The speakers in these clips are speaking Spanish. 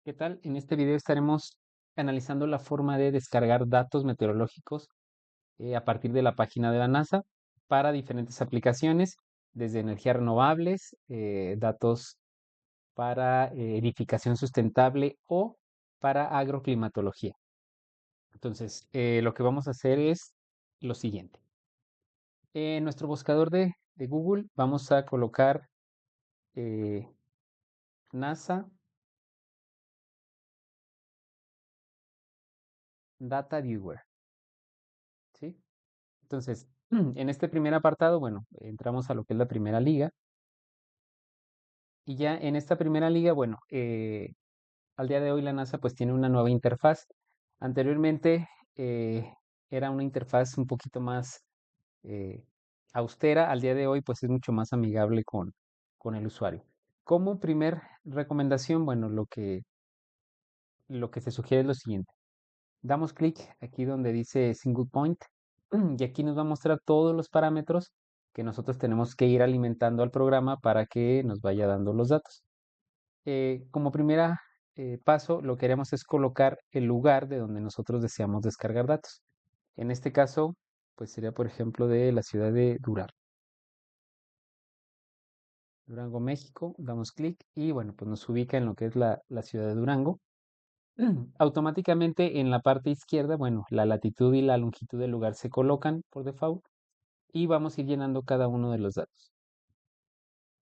¿Qué tal? En este video estaremos analizando la forma de descargar datos meteorológicos a partir de la página de la NASA para diferentes aplicaciones, desde energías renovables, datos para edificación sustentable o para agroclimatología. Entonces, lo que vamos a hacer es lo siguiente. En nuestro buscador de Google vamos a colocar eh, NASA Data Viewer, ¿sí? Entonces, en este primer apartado, bueno, entramos a lo que es la primera liga. Y ya en esta primera liga, bueno, al día de hoy la NASA pues tiene una nueva interfaz. Anteriormente era una interfaz un poquito más eh, austera. Al día de hoy pues es mucho más amigable con el usuario. Como primer recomendación, bueno, lo que se sugiere es lo siguiente. Damos clic aquí donde dice Single Point y aquí nos va a mostrar todos los parámetros que nosotros tenemos que ir alimentando al programa para que nos vaya dando los datos. Como primera paso, lo que haremos es colocar el lugar de donde nosotros deseamos descargar datos. En este caso, pues sería, por ejemplo, de la ciudad de Durango, México. Damos clic y bueno, pues nos ubica en lo que es la ciudad de Durango. Automáticamente en la parte izquierda, bueno, la latitud y la longitud del lugar se colocan por default y vamos a ir llenando cada uno de los datos.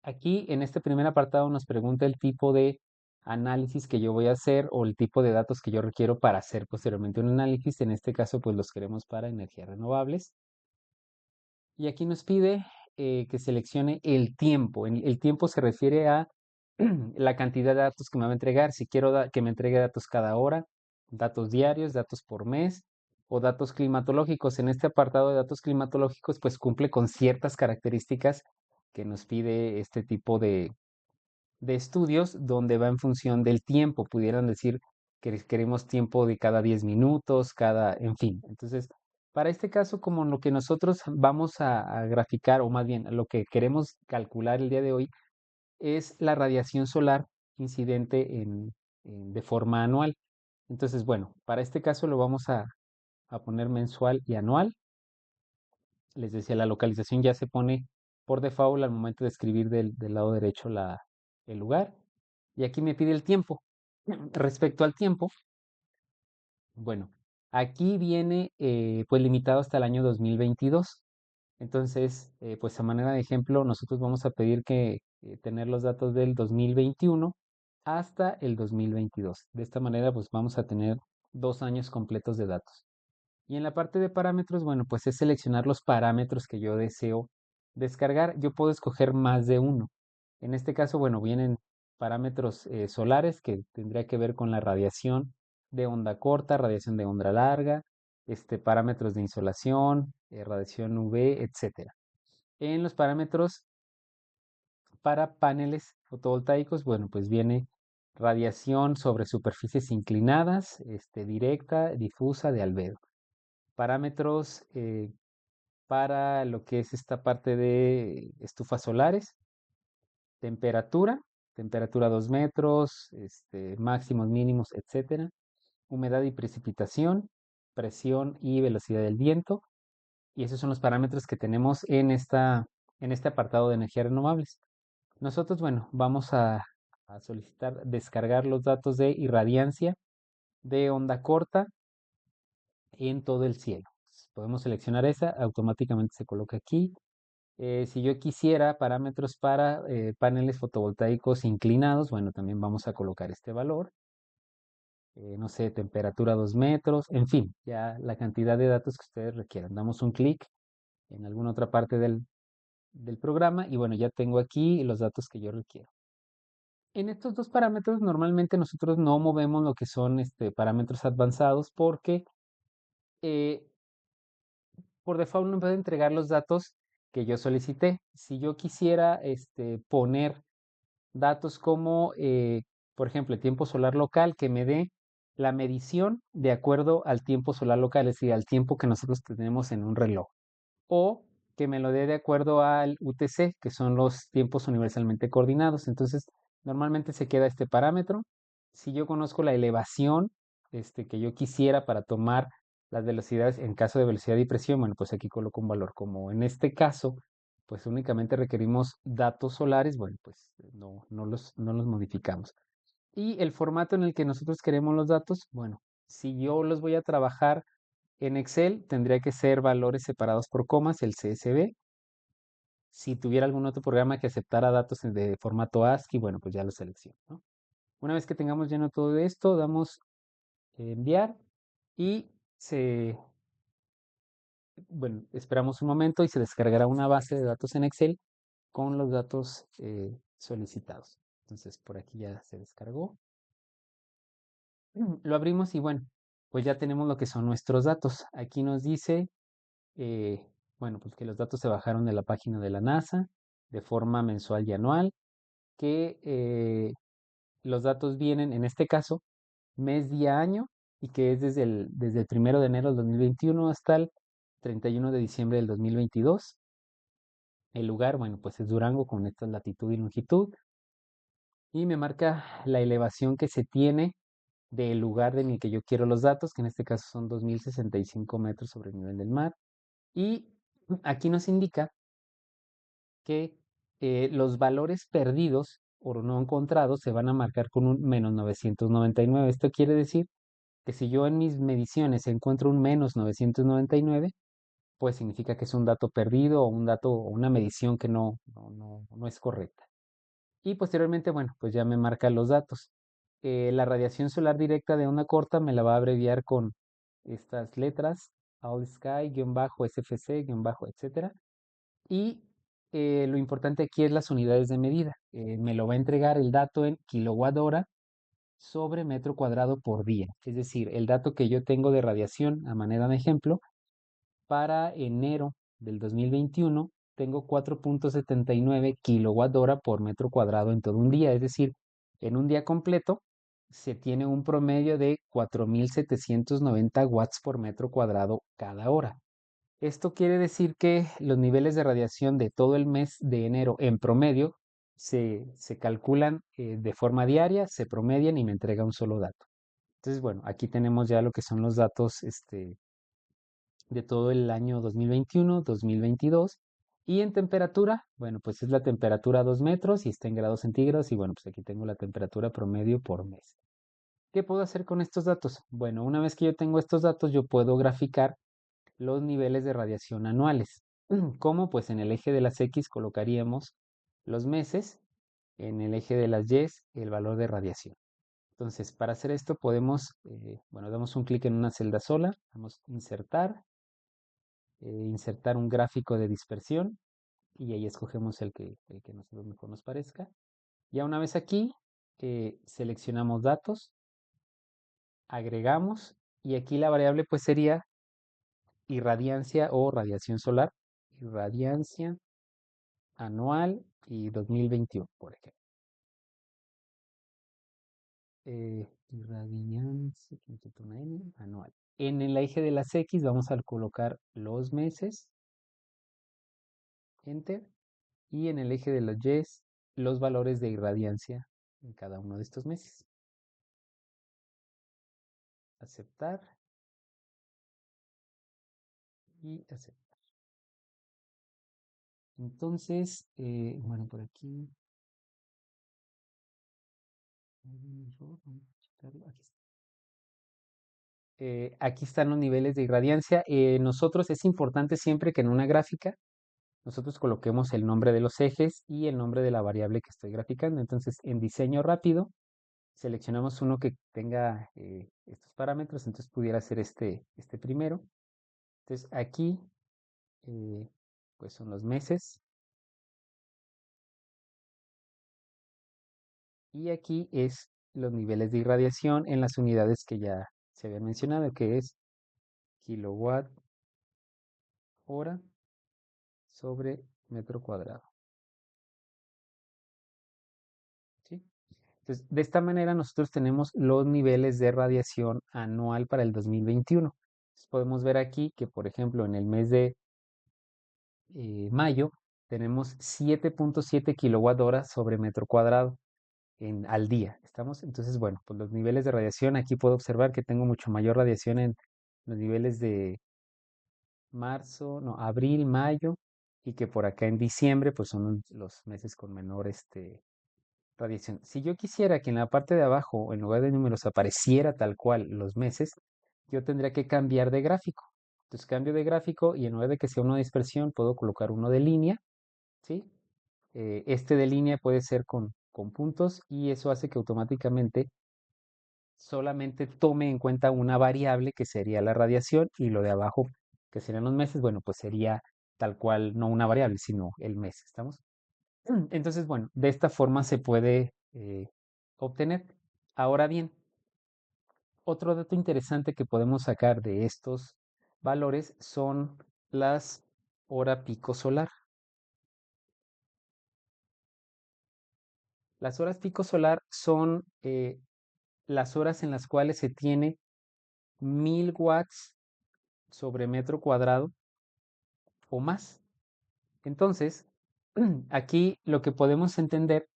Aquí en este primer apartado nos pregunta el tipo de análisis que yo voy a hacer o el tipo de datos que yo requiero para hacer posteriormente un análisis. En este caso, pues los queremos para energías renovables. Y aquí nos pide que seleccione el tiempo. El tiempo se refiere a la cantidad de datos que me va a entregar. Si quiero que me entregue datos cada hora, datos diarios, datos por mes o datos climatológicos. En este apartado de datos climatológicos, pues cumple con ciertas características que nos pide este tipo de estudios donde va en función del tiempo. Pudieran decir que queremos tiempo de cada 10 minutos, en fin. Entonces, para este caso, como lo que nosotros vamos a graficar, o más bien lo que queremos calcular el día de hoy, es la radiación solar incidente de forma anual. Entonces, bueno, para este caso lo vamos a poner mensual y anual. Les decía, la localización ya se pone por default al momento de escribir del lado derecho el lugar. Y aquí me pide el tiempo. Respecto al tiempo, bueno, aquí viene pues limitado hasta el año 2022. Entonces, pues a manera de ejemplo, nosotros vamos a pedir que tener los datos del 2021 hasta el 2022. De esta manera, pues vamos a tener 2 años completos de datos. Y en la parte de parámetros, bueno, pues es seleccionar los parámetros que yo deseo descargar. Yo puedo escoger más de uno. En este caso, bueno, vienen parámetros solares que tendría que ver con la radiación de onda corta, radiación de onda larga, parámetros de insolación, radiación UV, etcétera. En los parámetros para paneles fotovoltaicos, bueno, pues viene radiación sobre superficies inclinadas, directa, difusa, de albedo. Parámetros para lo que es esta parte de estufas solares, temperatura, temperatura 2 metros, máximos, mínimos, etcétera, humedad y precipitación, presión y velocidad del viento, y esos son los parámetros que tenemos en este apartado de energías renovables. Nosotros, bueno, vamos a solicitar descargar los datos de irradiancia de onda corta en todo el cielo. Podemos seleccionar esa, automáticamente se coloca aquí. Si yo quisiera parámetros para paneles fotovoltaicos inclinados, bueno, también vamos a colocar este valor. No sé, temperatura 2 metros, en fin, ya la cantidad de datos que ustedes requieran. Damos un clic en alguna otra parte del programa y bueno, ya tengo aquí los datos que yo requiero. En estos dos parámetros normalmente nosotros no movemos lo que son parámetros avanzados porque eh, por default no puede entregar los datos que yo solicité. Si yo quisiera poner datos como, por ejemplo, el tiempo solar local, que me dé la medición de acuerdo al tiempo solar local, es decir, al tiempo que nosotros tenemos en un reloj, o que me lo dé de acuerdo al UTC, que son los tiempos universalmente coordinados. Entonces, normalmente se queda este parámetro. si yo conozco la elevación que yo quisiera para tomar las velocidades en caso de velocidad y presión, bueno, pues aquí coloco un valor. Como en este caso, pues únicamente requerimos datos solares, bueno, pues no los modificamos. Y el formato en el que nosotros queremos los datos, bueno, si yo los voy a trabajar en Excel, tendría que ser valores separados por comas, el CSV. Si tuviera algún otro programa que aceptara datos de formato ASCII, bueno, pues ya lo selecciono, ¿no? Una vez que tengamos lleno todo esto, damos enviar y bueno, esperamos un momento y se descargará una base de datos en Excel con los datos solicitados. Entonces, por aquí ya se descargó. Lo abrimos y bueno, pues ya tenemos lo que son nuestros datos. Aquí nos dice, eh, bueno, pues que los datos se bajaron de la página de la NASA de forma mensual y anual, que los datos vienen, en este caso, mes, día, año, y que es desde el 1 de enero del 2021 hasta el 31 de diciembre del 2022. El lugar, bueno, pues es Durango con esta latitud y longitud, y me marca la elevación que se tiene del lugar en el que yo quiero los datos, que en este caso son 2065 metros sobre el nivel del mar. Y aquí nos indica que los valores perdidos o no encontrados se van a marcar con un -999. Esto quiere decir que si yo en mis mediciones encuentro un -999, pues significa que es un dato perdido o un dato o una medición que no es correcta. Y posteriormente, bueno, pues ya me marca los datos. La radiación solar directa de onda corta me la va a abreviar con estas letras, All Sky, SFC, etcétera. Y lo importante aquí es las unidades de medida. Me lo va a entregar el dato en kilowatt hora sobre metro cuadrado por día. Es decir, el dato que yo tengo de radiación, a manera de ejemplo, para enero del 2021, tengo 4.79 kilowatt hora por metro cuadrado en todo un día. Es decir, en un día completo se tiene un promedio de 4.790 watts por metro cuadrado cada hora. Esto quiere decir que los niveles de radiación de todo el mes de enero en promedio se calculan de forma diaria, se promedian y me entrega un solo dato. Entonces, bueno, aquí tenemos ya lo que son los datos de todo el año 2021, 2022. Y en temperatura, bueno, pues es la temperatura a 2 metros y está en grados centígrados. Y bueno, pues aquí tengo la temperatura promedio por mes. ¿Qué puedo hacer con estos datos? Bueno, una vez que yo tengo estos datos, yo puedo graficar los niveles de radiación anuales. ¿Cómo? Pues en el eje de las X colocaríamos los meses, en el eje de las Y el valor de radiación. Entonces, para hacer esto podemos, bueno, damos un clic en una celda sola, damos insertar un gráfico de dispersión y ahí escogemos el que nosotros mejor nos parezca. Ya una vez aquí, seleccionamos datos, agregamos y aquí la variable pues sería irradiancia o radiación solar, irradiancia anual y 2021, por ejemplo. Irradiancia anual. En el eje de las X vamos a colocar los meses, enter, y en el eje de los Y los valores de irradiancia en cada uno de estos meses. Aceptar y aceptar. Entonces, bueno, por aquí. Aquí están los niveles de irradiancia. Nosotros es importante siempre que en una gráfica nosotros coloquemos el nombre de los ejes y el nombre de la variable que estoy graficando. Entonces, en diseño rápido, seleccionamos uno que tenga estos parámetros. Entonces, pudiera ser este primero. Entonces, aquí, pues son los meses. Y aquí es los niveles de irradiación en las unidades que ya se habían mencionado, que es kilowatt hora sobre metro cuadrado. ¿Sí? Entonces, de esta manera nosotros tenemos los niveles de radiación anual para el 2021. Entonces, podemos ver aquí que, por ejemplo, en el mes de mayo tenemos 7.7 kilowatt hora sobre metro cuadrado. al día. ¿Estamos? Entonces, bueno, pues los niveles de radiación, aquí puedo observar que tengo mucho mayor radiación en los niveles de marzo, no, abril, mayo, y que por acá en diciembre, pues son los meses con menor radiación. Si yo quisiera que en la parte de abajo, en lugar de números, apareciera tal cual los meses, yo tendría que cambiar de gráfico. Entonces cambio de gráfico y en lugar de que sea uno de dispersión, puedo colocar uno de línea, ¿sí? Este de línea puede ser con puntos y eso hace que automáticamente solamente tome en cuenta una variable que sería la radiación y lo de abajo, que serían los meses, bueno, pues sería tal cual, no una variable, sino el mes, ¿estamos? Entonces, bueno, de esta forma se puede obtener. Ahora bien, otro dato interesante que podemos sacar de estos valores son las hora pico solar. Las horas pico solar son las horas en las cuales se tiene 1000 watts sobre metro cuadrado o más. Entonces, aquí lo que podemos entender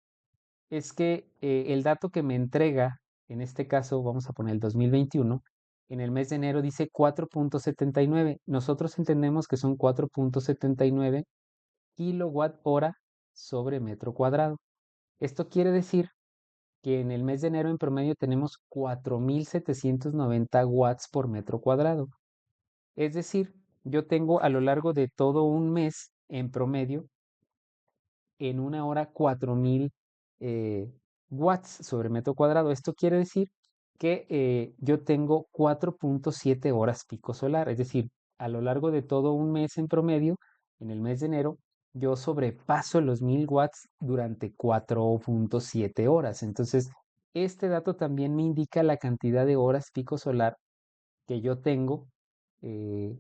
es que el dato que me entrega, en este caso vamos a poner el 2021, en el mes de enero dice 4.79. Nosotros entendemos que son 4.79 kilowatt hora sobre metro cuadrado. Esto quiere decir que en el mes de enero en promedio tenemos 4790 watts por metro cuadrado. Es decir, yo tengo a lo largo de todo un mes en promedio en una hora 4000 eh, watts sobre metro cuadrado. Esto quiere decir que yo tengo 4.7 horas pico solar, es decir, a lo largo de todo un mes en promedio, en el mes de enero, yo sobrepaso los 1000 watts durante 4.7 horas. Entonces, este dato también me indica la cantidad de horas pico solar que yo tengo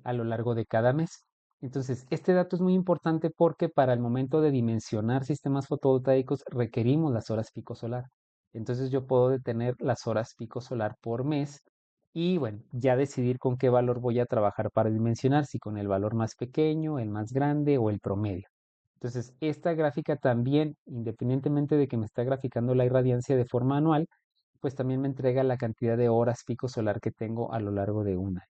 a lo largo de cada mes. Entonces, este dato es muy importante porque para el momento de dimensionar sistemas fotovoltaicos requerimos las horas pico solar. Entonces, yo puedo detener las horas pico solar por mes y, bueno, ya decidir con qué valor voy a trabajar para dimensionar, si con el valor más pequeño, el más grande o el promedio. Entonces, esta gráfica también, independientemente de que me está graficando la irradiancia de forma anual, pues también me entrega la cantidad de horas pico solar que tengo a lo largo de un año.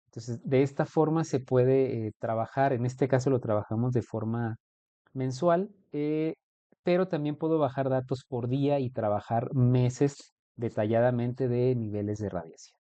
Entonces, de esta forma se puede trabajar, en este caso lo trabajamos de forma mensual, pero también puedo bajar datos por día y trabajar meses detalladamente de niveles de radiación.